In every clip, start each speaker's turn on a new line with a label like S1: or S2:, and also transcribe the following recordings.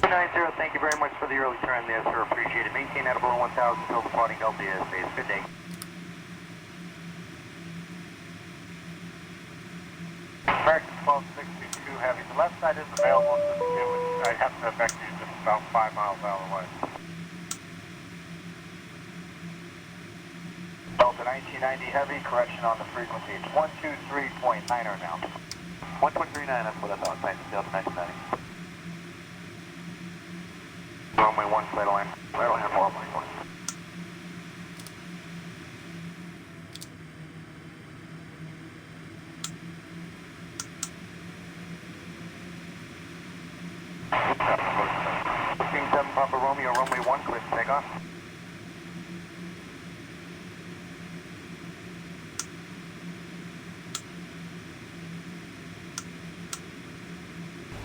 S1: 290, thank you very much for the early turn there, sir. Appreciate it. Maintain at below 1,000 until departing Delta airspace. Good day.
S2: American 1262 Heavy. The left side is available to the view, which I have to effect you just about 5 miles out of the way. Delta 1990 Heavy, correction on the frequency. It's 123.9er now.
S1: 1.39, that's what I thought. Thanks, Delta 1990. Runway 1, flight line. I don't have more runway 1. Booking 7 Papa Romeo, runway 1, clear to take off.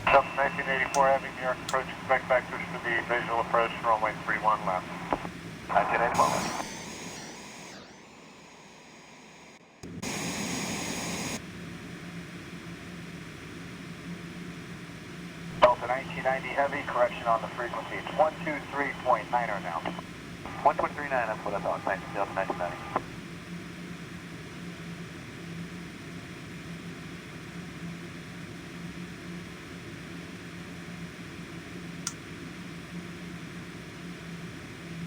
S2: Delta 1984 Heavy, New York approach, expect vectors for the visual approach, runway 31 left.
S1: 1981.
S2: Delta 1990 Heavy, correction on the frequency. It's 123.9er now.
S1: 1.39, that's what I thought. Thanks, Delta 1990.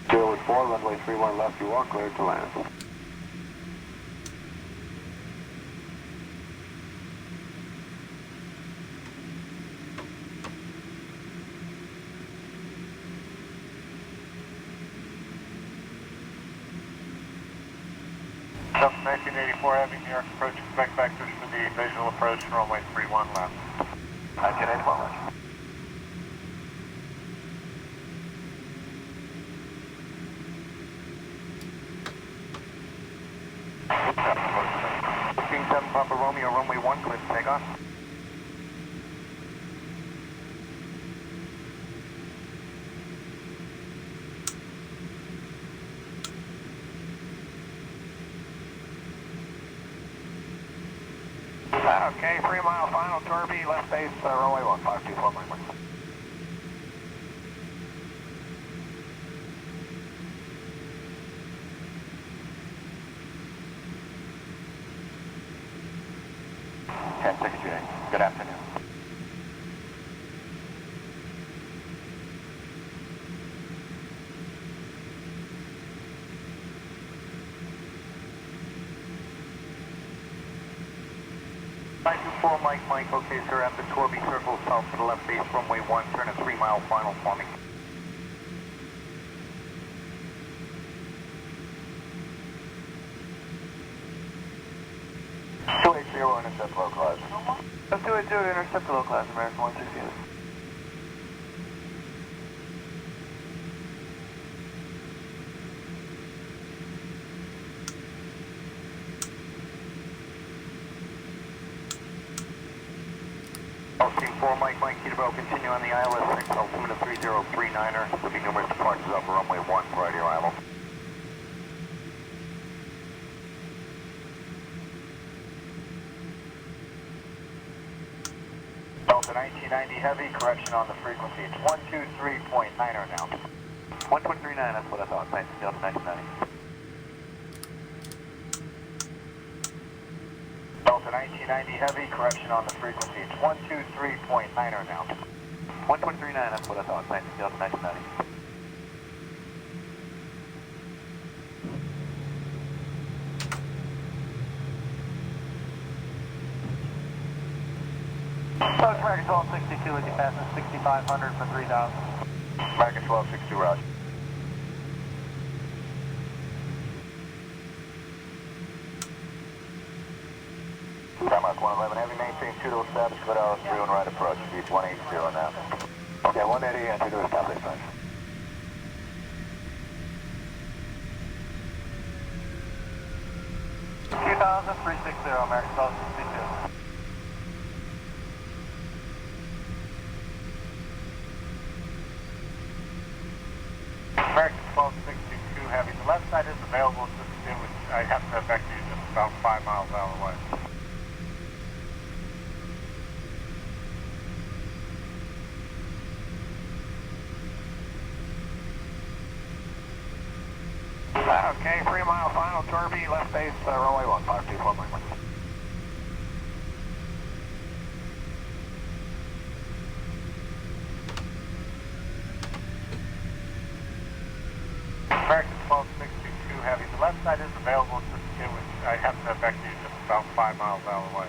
S3: Zero 4, runway 31 left, you are cleared to land.
S2: Delta 1984 Heavy, New York approach, expect vectors for the visual approach, runway 31 left.
S1: 1981, Roger. Booking 7 Papa Romeo, runway 1, clear to take off.
S2: Okay, 3 mile final, Turby, left base, runway 1, 524 miles.
S1: Good afternoon. Mike, okay sir, after Torby circles south to the left base, runway 1, turn a 3 mile final for me.
S3: Intercept localizer.
S1: Let's do it, intercept the localizer, American 168. Team 4, Mike, Peterborough, continue on the ILS 6, altimeter 3039er, there'll be numerous departures over runway 1 prior to arrival.
S2: Delta 1990 Heavy, correction on the frequency. It's 123.9er now.
S1: 1.39, that's what I thought. Thanks, Delta 1990.
S2: Delta 1990 Heavy, correction on the frequency. It's 123.9er now.
S1: 1.39, that's what I thought. Thanks, Delta 1990.
S2: Approach American 1262 with you, passing 6500 for 3000.
S1: American 1262, Roger. Denmark 111 Heavy, maintain 2 to establish good RS3 on right approach. Beat 180 now.
S3: Okay, 180 and 2 to establish flash.
S2: American 1262. American 1262 Heavy. The left side is available to the view, which I have to effect you just about 5 miles out of the way. Okay, 3 mile final, Torby, left base, runway 1524 Mike. American 12622 Heavy, the left side is available, I have to vector you just about 5 miles out of the way.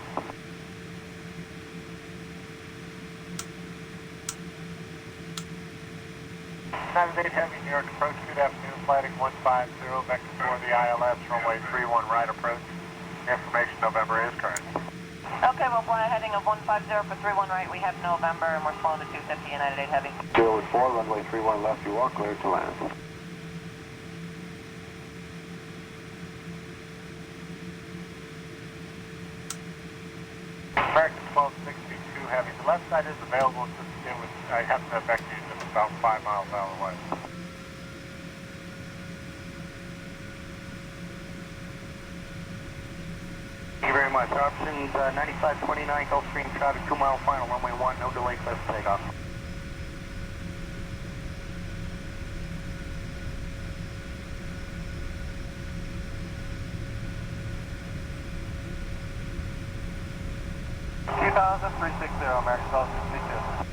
S2: United 8 Heavy, New York approach, good afternoon, flighting 150, vector for the ILS, runway 31 right approach. Information November is current.
S4: Okay, we'll fly a heading of 150 for 31 right, we have November, and we're slowing to 250, United 8 Heavy.
S3: 014, runway 31 left, you are cleared to land.
S2: American 12622 Heavy, the left side is available, I have to vector you just about 5 miles out of the way.
S1: Thank you very much. Options 9529 Gulfstream traffic, 2 mile final, runway 1, no delay, clear for takeoff.
S2: American 12622.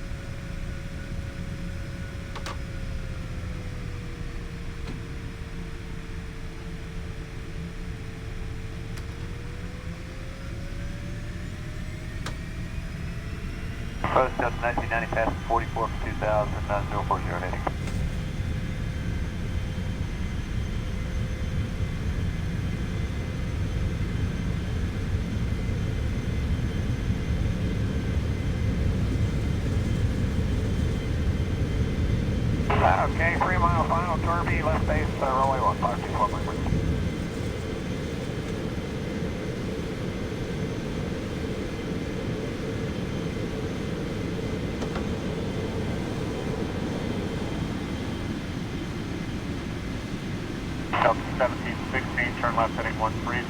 S1: Post up 1990 past 44 for 2000, 040 heading.
S2: Okay, 3 mile final, Torby, left base, runway 1524 Mike. Delta 1716, turn left heading 130.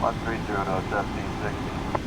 S3: 130 to 1760.